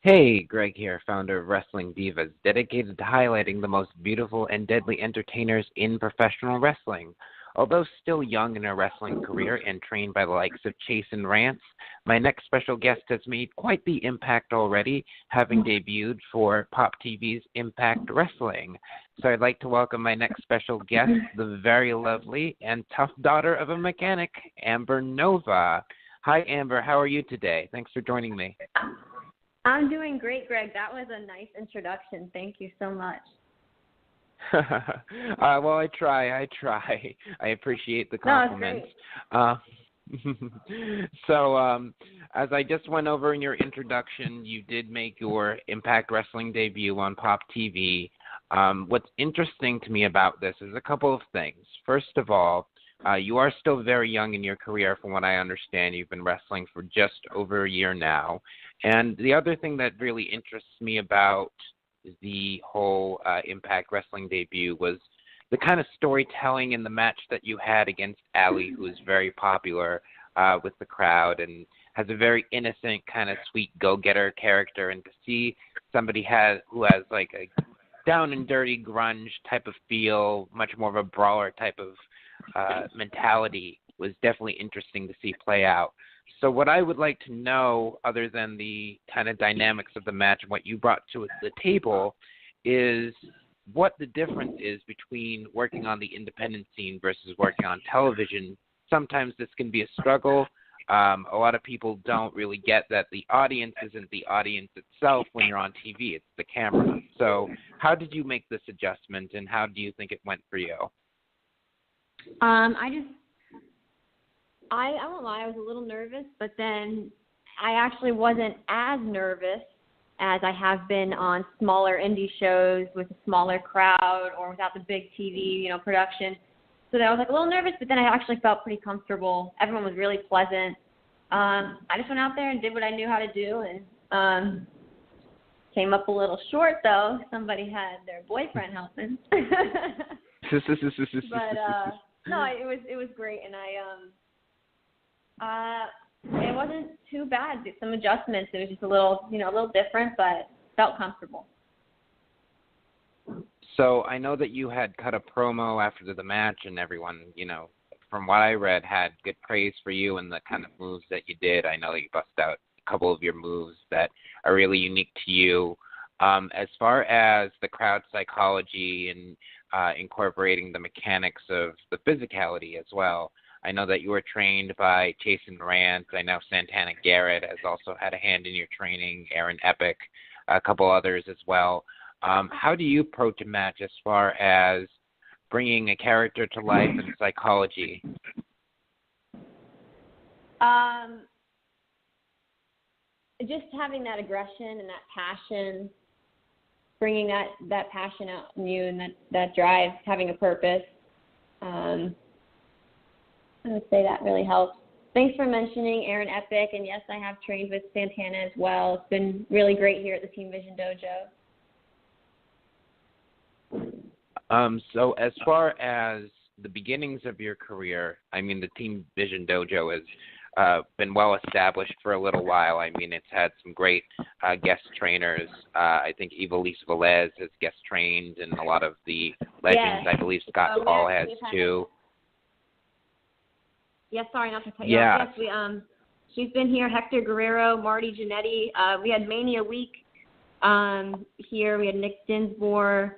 Hey, Greg here, founder of Wrestling Divaz, dedicated to highlighting the most beautiful and deadly entertainers in professional wrestling. Although still young in her wrestling career and trained by the likes of Chase and Rance, my next special guest has made quite the impact already, having debuted for Pop TV's Impact Wrestling. So I'd like to welcome my next special guest, the very lovely and tough daughter of a mechanic, Amber Nova. Hi, Amber. How are you today? Thanks for joining me. I'm doing great, Greg. That was a nice introduction. Thank you so much. Well, I try. I appreciate the compliments. No, it's great. So, as I just went over in your introduction, you did make your Impact Wrestling debut on Pop TV. What's interesting to me about this is a couple of things. First of all, you are still very young in your career, from what I understand. You've been wrestling for just over a year now. And the other thing that really interests me about the whole Impact Wrestling debut was the kind of storytelling in the match that you had against Allie, who is very popular with the crowd and has a very innocent, kind of sweet go-getter character. And to see somebody who has like a down and dirty grunge type of feel, much more of a brawler type of mentality, was definitely interesting to see play out. So what I would like to know, other than the kind of dynamics of the match and what you brought to the table, is what the difference is between working on the independent scene versus working on television. Sometimes this can be a struggle. A lot of people don't really get that the audience isn't the audience itself when you're on TV. It's the camera. So how did you make this adjustment, and how do you think it went for you? I won't lie, I was a little nervous, but then I actually wasn't as nervous as I have been on smaller indie shows with a smaller crowd or without the big TV, production. So then I was like a little nervous, but then I actually felt pretty comfortable. Everyone was really pleasant. I just went out there and did what I knew how to do, and came up a little short though. Somebody had their boyfriend helping. But no, it was great, and it wasn't too bad. Did some adjustments. It was just a little different, but felt comfortable. So I know that you had cut a promo after the match, and everyone, from what I read, had good praise for you and the kind of moves that you did. I know that you bust out a couple of your moves that are really unique to you. As far as the crowd psychology and incorporating the mechanics of the physicality as well, I know that you were trained by Chase and Rance. I know Santana Garrett has also had a hand in your training, Aaron Epic, a couple others as well. How do you approach a match as far as bringing a character to life and psychology? Just having that aggression and that passion, bringing that passion out in you and that drive, having a purpose. I would say that really helps. Thanks for mentioning Aaron Epic, and yes, I have trained with Santana as well. It's been really great here at the Team Vision Dojo. So as far as the beginnings of your career, I mean, the Team Vision Dojo has been well established for a little while. I mean, it's had some great guest trainers. I think Ivelisse Velez has guest trained, and a lot of the legends. Yes. I believe Scott Hall has too. Yes, sorry not to cut you off. Yes, she's been here. Hector Guerrero, Marty Jannetty. We had Mania Week here. We had Nick Dinsmore.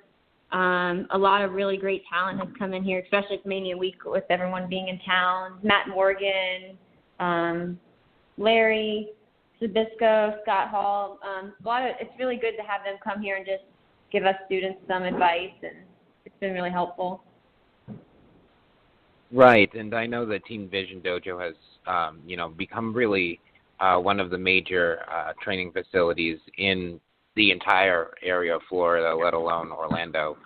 A lot of really great talent has come in here, especially at Mania Week with everyone being in town. Matt Morgan, Larry Zabisco, Scott Hall. It's really good to have them come here and just give us students some advice, and it's been really helpful. Right, and I know that Team Vision Dojo has, become really one of the major training facilities in the entire area of Florida, let alone Orlando.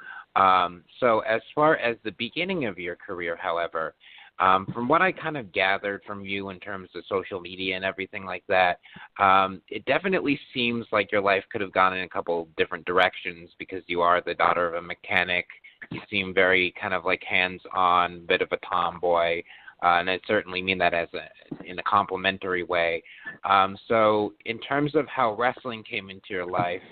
So as far as the beginning of your career, however, from what I kind of gathered from you in terms of social media and everything like that, it definitely seems like your life could have gone in a couple different directions, because you are the daughter of a mechanic. You seem very kind of like hands-on, bit of a tomboy. and I certainly mean that in a complimentary way. So in terms of how wrestling came into your life,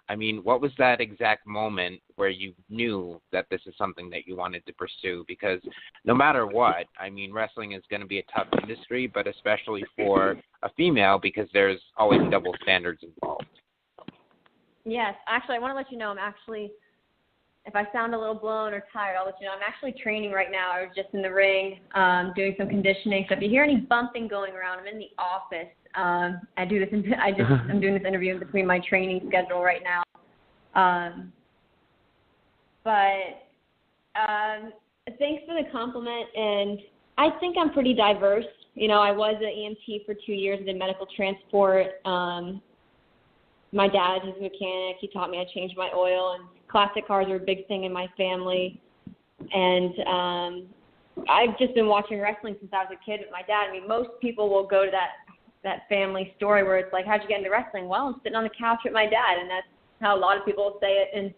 I mean, what was that exact moment where you knew that this is something that you wanted to pursue? Because no matter what, I mean, wrestling is going to be a tough industry, but especially for a female because there's always double standards involved. Yes, actually, I want to let you know if I sound a little blown or tired, I'll let you know. I'm actually training right now. I was just in the ring doing some conditioning. So if you hear any bumping going around, I'm in the office. I'm doing this interview in between my training schedule right now. But thanks for the compliment. And I think I'm pretty diverse. You know, I was an EMT for 2 years. I did medical transport. My dad is a mechanic. He taught me how to change my oil, and classic cars are a big thing in my family. And I've just been watching wrestling since I was a kid with my dad. I mean, most people will go to that family story where it's like, how'd you get into wrestling? Well, I'm sitting on the couch with my dad, and that's how a lot of people say it. And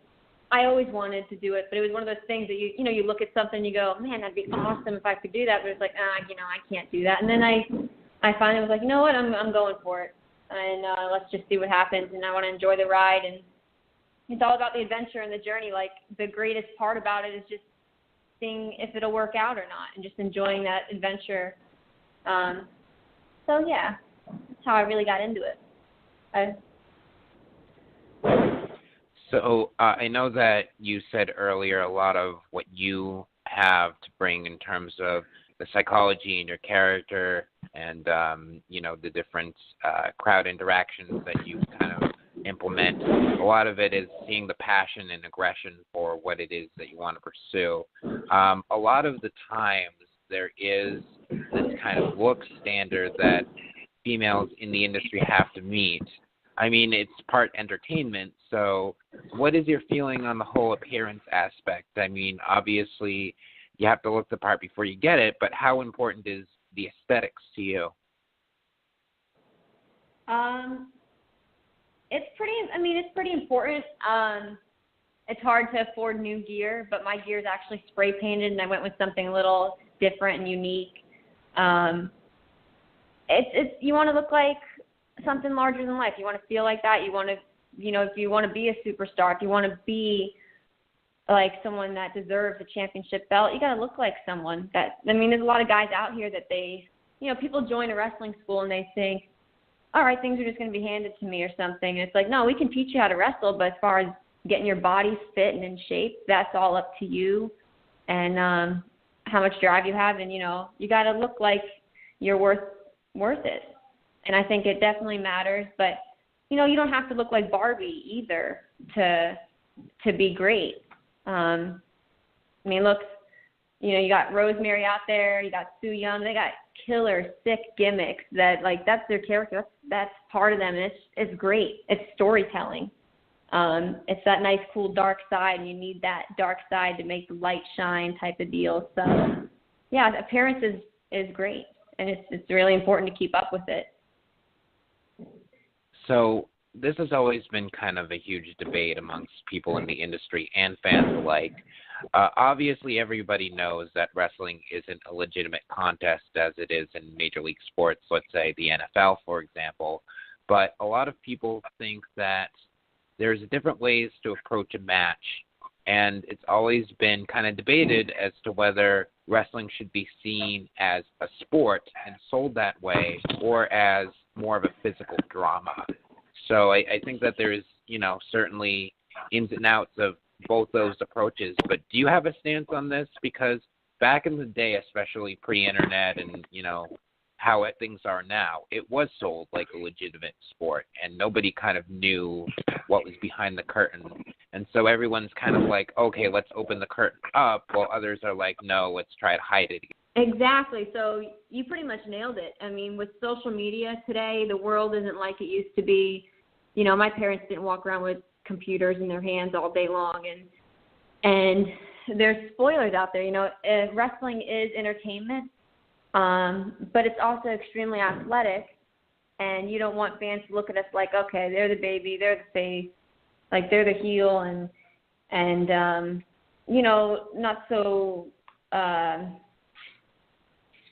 I always wanted to do it, but it was one of those things that you look at something and you go, man, that'd be awesome if I could do that. But it's like, I can't do that. And then I finally was like, you know what, I'm going for it. And let's just see what happens, and I want to enjoy the ride. And it's all about the adventure and the journey. Like, the greatest part about it is just seeing if it'll work out or not, and just enjoying that adventure. So, yeah, that's how I really got into it. So I know that you said earlier a lot of what you have to bring in terms of the psychology in your character and, the different crowd interactions that you kind of implement. A lot of it is seeing the passion and aggression for what it is that you want to pursue. A lot of the times there is this kind of look standard that females in the industry have to meet. I mean, it's part entertainment, so what is your feeling on the whole appearance aspect? I mean, obviously, you have to look the part before you get it, but how important is the aesthetics to you? It's pretty important. It's hard to afford new gear, but my gear is actually spray painted, and I went with something a little different and unique. You want to look like something larger than life. You want to feel like that. You want to, if you want to be a superstar, if you want to be like someone that deserves a championship belt, you got to look like someone there's a lot of guys out here that people join a wrestling school and they think, all right, things are just going to be handed to me or something. And it's like, no, we can teach you how to wrestle, but as far as getting your body fit and in shape, that's all up to you and how much drive you have. And, you got to look like you're worth it. And I think it definitely matters. But, you don't have to look like Barbie either to be great. Look, you got Rosemary out there, you got Sue Young, they got killer, sick gimmicks that, that's their character. That's part of them, and it's great. It's storytelling. It's that nice, cool, dark side, and you need that dark side to make the light shine type of deal. So, yeah, the appearance is great, and it's really important to keep up with it. So this has always been kind of a huge debate amongst people in the industry and fans alike. Obviously, everybody knows that wrestling isn't a legitimate contest as it is in major league sports, let's say the NFL, for example. But a lot of people think that there's different ways to approach a match, and it's always been kind of debated as to whether wrestling should be seen as a sport and sold that way or as more of a physical drama. So I think that there's, certainly ins and outs of both those approaches. But do you have a stance on this? Because back in the day, especially pre-internet and, how things are now, it was sold like a legitimate sport, and nobody kind of knew what was behind the curtain. And so everyone's kind of like, okay, let's open the curtain up, while others are like, no, let's try to hide it. Exactly. So you pretty much nailed it. With social media today, the world isn't like it used to be. My parents didn't walk around with computers in their hands all day long, and there's spoilers out there. Wrestling is entertainment, but it's also extremely athletic, and you don't want fans to look at us like, okay, they're the baby, they're the face, like they're the heel, and not so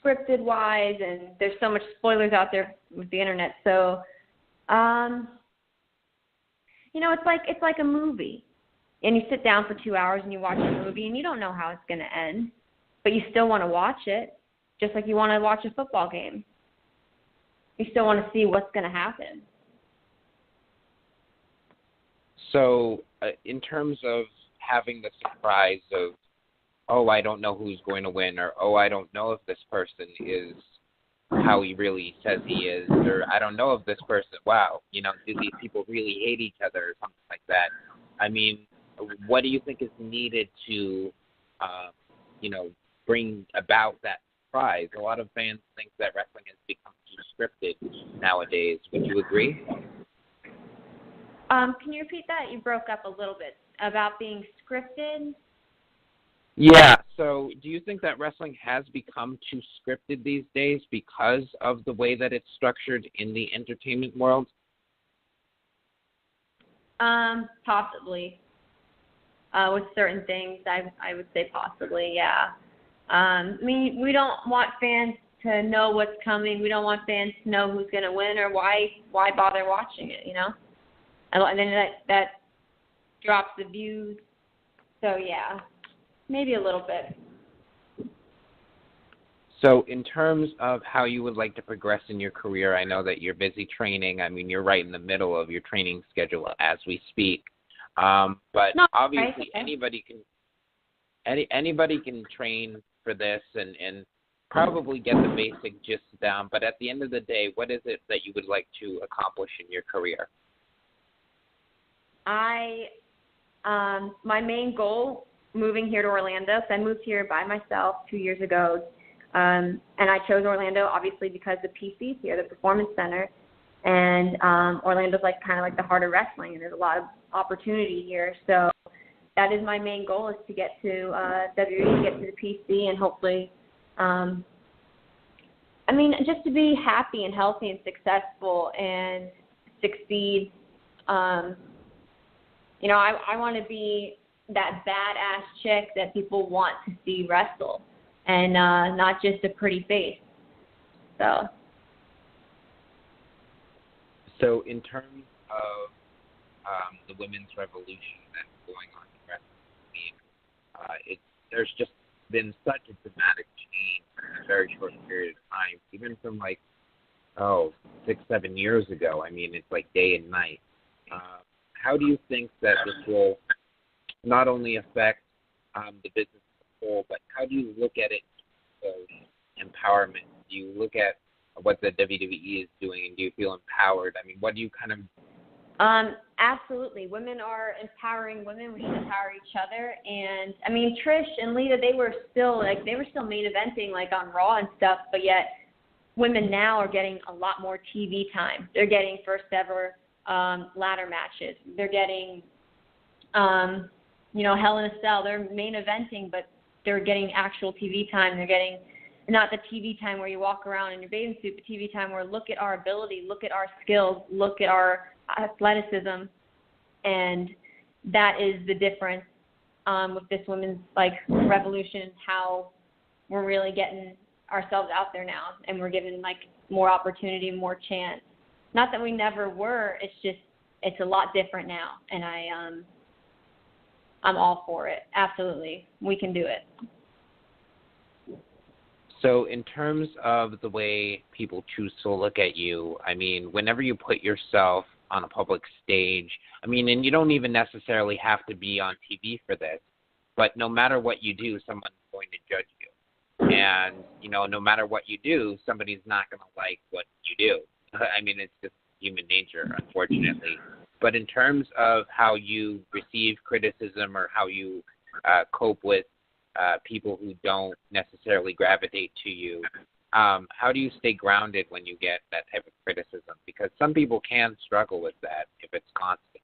scripted wise, and there's so much spoilers out there with the internet. So, it's like a movie, and you sit down for 2 hours and you watch a movie, and you don't know how it's going to end, but you still want to watch it, just like you want to watch a football game. You still want to see what's going to happen. So, in terms of having the surprise of, oh, I don't know who's going to win, or, oh, I don't know if this person is how he really says he is, or I don't know if this person, wow, do these people really hate each other or something like that? I mean, what do you think is needed to, bring about that surprise? A lot of fans think that wrestling has become too scripted nowadays. Would you agree? Can you repeat that? You broke up a little bit. About being scripted? Yeah, so do you think that wrestling has become too scripted these days because of the way that it's structured in the entertainment world? Possibly. With certain things, I would say possibly, yeah. We don't want fans to know what's coming. We don't want fans to know who's going to win or why bother watching it, And then that drops the views. So, yeah, maybe a little bit. So in terms of how you would like to progress in your career, I know that you're busy training. I mean, you're right in the middle of your training schedule as we speak. But no, obviously right. anybody can train for this and probably get the basic gist down. But at the end of the day, what is it that you would like to accomplish in your career? My main goal moving here to Orlando, so I moved here by myself 2 years ago, and I chose Orlando obviously because the PC's here, the Performance Center, and Orlando's kind of like the heart of wrestling, and there's a lot of opportunity here. So that is my main goal, is to get to WWE, get to the PC, and hopefully, just to be happy and healthy and successful and succeed. I want to be that badass chick that people want to see wrestle, and not just a pretty face. So in terms of the women's revolution that's going on in wrestling, there's just been such a dramatic change in a very short period of time, even from 6-7 years ago. I mean, it's like day and night. How do you think that this will not only affect the business as a whole, but how do you look at it as empowerment? Do you look at what the WWE is doing, and do you feel empowered? I mean, what do you kind of... Absolutely. Women are empowering women. We should empower each other. And, Trish and Lita, they were still main eventing, on Raw and stuff, but yet women now are getting a lot more TV time. They're getting first ever ladder matches. They're getting, Hell in a Cell. They're main eventing, but they're getting actual TV time. They're getting not the TV time where you walk around in your bathing suit, but TV time where look at our ability, look at our skills, look at our athleticism, and that is the difference with this women's revolution. How we're really getting ourselves out there now, and we're given more opportunity, more chance. Not that we never were. It's just it's a lot different now, and I'm all for it. Absolutely, we can do it. So in terms of the way people choose to look at you, whenever you put yourself on a public stage, and you don't even necessarily have to be on TV for this, but no matter what you do, someone's going to judge you. And, no matter what you do, somebody's not going to like what you do. It's just human nature, unfortunately. But in terms of how you receive criticism or how you cope with people who don't necessarily gravitate to you, how do you stay grounded when you get that type of criticism? Because some people can struggle with that if it's constant.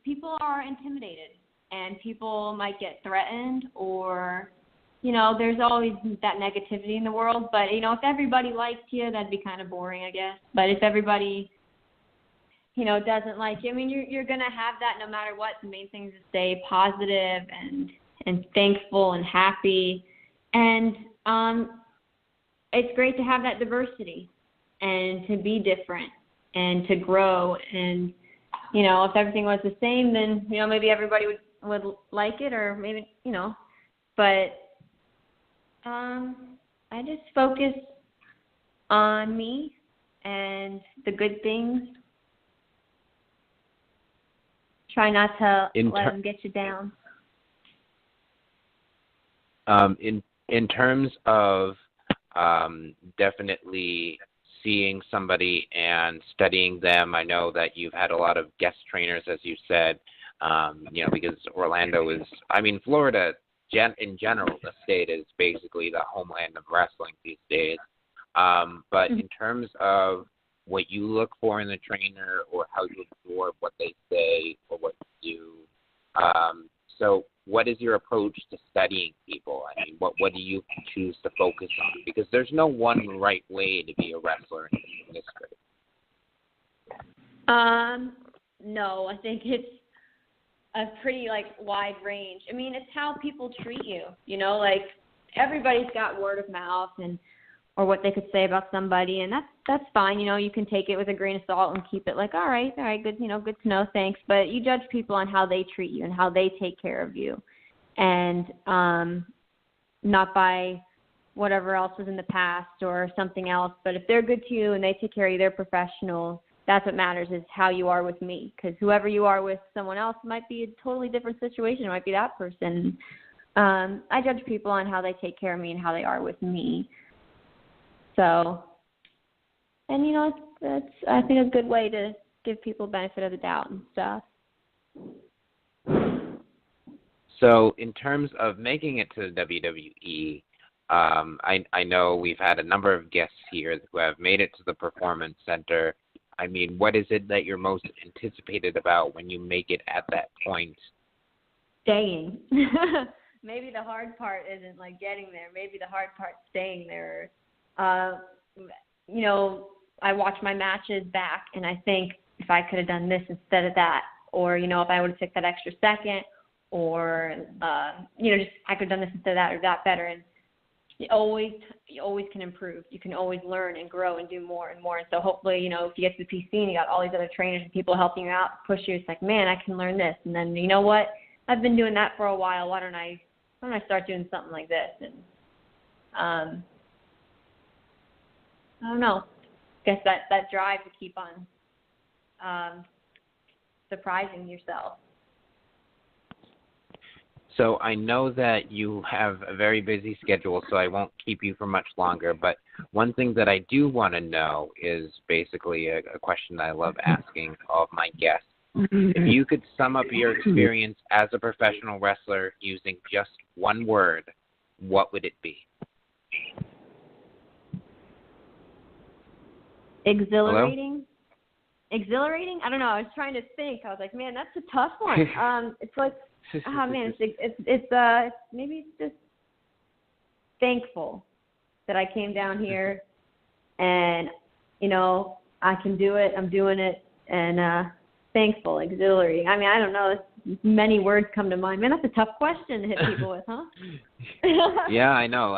People are intimidated, and people might get threatened, or, there's always that negativity in the world. But, if everybody liked you, that'd be kind of boring, I guess. But if everybody, doesn't like you, you're going to have that no matter what. The main thing is to stay positive and thankful and happy. And it's great to have that diversity and to be different and to grow. And, you know, if everything was the same, then, you know, maybe everybody would like it, or maybe, you know. But I just focus on me and the good things. Try not to let them get you down. In terms of definitely seeing somebody and studying them, I know that you've had a lot of guest trainers, as you said, you know, because Orlando is, I mean, Florida in general, the state is basically the homeland of wrestling these days. But in terms of what you look for in the trainer, or how you absorb what they say or what you do, so what is your approach to studying people? I mean, what do you choose to focus on? Because there's no one right way to be a wrestler in this industry. No, I think it's a pretty, like, wide range. I mean, it's how people treat you, you know, like, everybody's got word of mouth and or what they could say about somebody, and that's fine. You know, you can take it with a grain of salt and keep it like, all right, good, you know, good to know, thanks. But you judge people on how they treat you and how they take care of you, and not by whatever else was in the past or something else. But if they're good to you and they take care of you, they're professional. That's what matters, is how you are with me. Because whoever you are with someone else might be a totally different situation. It might be that person. I judge people on how they take care of me and how they are with me. So, and, you know, that's, I think, a good way to give people benefit of the doubt and stuff. So in terms of making it to the WWE, I know we've had a number of guests here who have made it to the Performance Center. I mean, what is it that you're most anticipated about when you make it at that point? Staying. Maybe the hard part isn't, like, getting there. Maybe the hard part's staying there. You know, I watch my matches back, and I think, if I could have done this instead of that, or, you know, if I would have took that extra second, or, you know, just I could have done this instead of that, or that better. And you always can improve. You can always learn and grow and do more and more. And so hopefully, you know, if you get to the PC and you got all these other trainers and people helping you out, push you, it's like, man, I can learn this. And then, you know what? I've been doing that for a while. Why don't I start doing something like this? And I don't know. I guess that drive to keep on surprising yourself. So I know that you have a very busy schedule, so I won't keep you for much longer. But one thing that I do want to know is basically a question that I love asking all of my guests. If you could sum up your experience as a professional wrestler using just one word, what would it be? Exhilarating. Hello? Exhilarating? I don't know. I was trying to think. I was like, man, that's a tough one. It's like, oh man, it's maybe it's just thankful that I came down here, and, you know, I can do it. I'm doing it, and thankful, exhilarating. I mean, I don't know. Many words come to mind. Man, that's a tough question to hit people with, huh? Yeah, I know.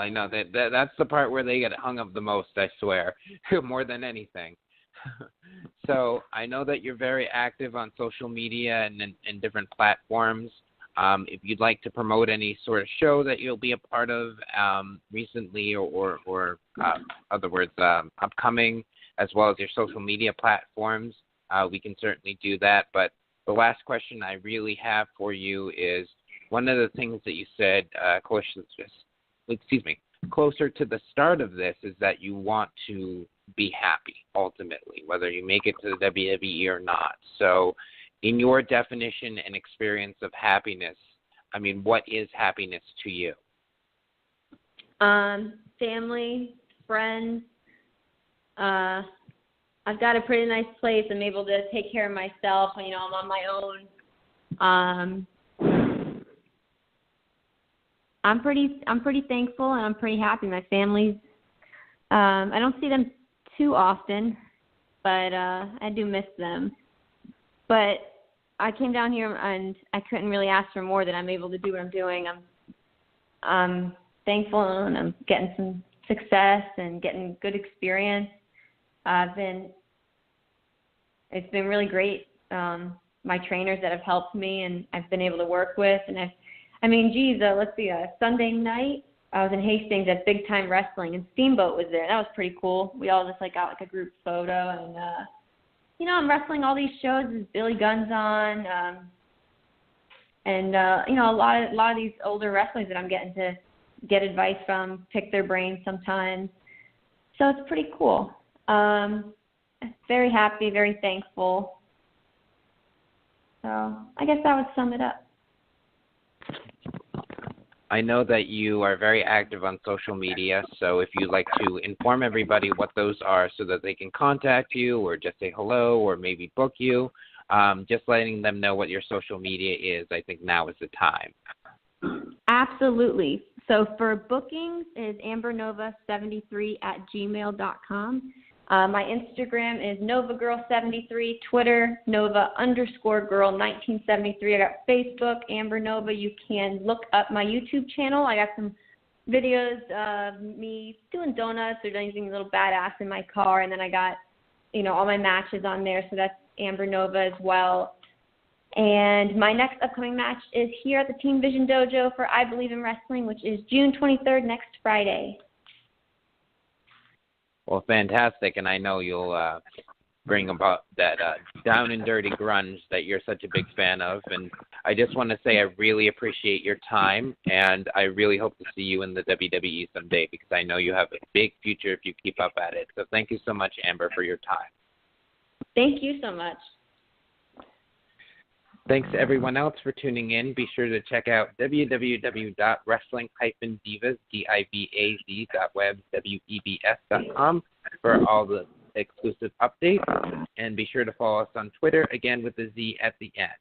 That's the part where they get hung up the most, I swear, more than anything. So I know that you're very active on social media and different platforms. If you'd like to promote any sort of show that you'll be a part of recently or other words, upcoming, as well as your social media platforms, we can certainly do that. But the last question I really have for you is, one of the things that you said closer to the start of this is that you want to be happy, ultimately, whether you make it to the WWE or not. So in your definition and experience of happiness, I mean, what is happiness to you? Family, friends. I've got a pretty nice place. I'm able to take care of myself. You know, I'm on my own. I'm pretty thankful, and I'm pretty happy. My family's, I don't see them too often, but I do miss them. But I came down here, and I couldn't really ask for more than I'm able to do what I'm doing. I'm thankful, and I'm getting some success and getting good experience. It's been really great. My trainers that have helped me and I've been able to work with, and let's see, Sunday night I was in Hastings at Big Time Wrestling, and Steamboat was there. That was pretty cool. We all just got like a group photo, and I'm wrestling all these shows with Billy Gunn's on, and a lot of these older wrestlers that I'm getting to get advice from, pick their brains sometimes. So it's pretty cool. Very happy, very thankful. So I guess that would sum it up. I know that you are very active on social media, so if you'd like to inform everybody what those are so that they can contact you or just say hello or maybe book you, just letting them know what your social media is, I think now is the time. Absolutely. So for bookings is ambernova73@gmail.com. My Instagram is NovaGirl73, Twitter, Nova_Girl1973. I got Facebook, Amber Nova. You can look up my YouTube channel. I got some videos of me doing donuts or doing anything a little badass in my car. And then I got, all my matches on there. So that's Amber Nova as well. And my next upcoming match is here at the Team Vision Dojo for I Believe in Wrestling, which is June 23rd, next Friday. Well, fantastic, and I know you'll bring about that down and dirty grunge that you're such a big fan of. And I just want to say I really appreciate your time, and I really hope to see you in the WWE someday because I know you have a big future if you keep up at it. So thank you so much, Amber, for your time. Thank you so much. Thanks to everyone else for tuning in. Be sure to check out www.wrestling-divaz.webs.com for all the exclusive updates. And be sure to follow us on Twitter, again with the Z at the end.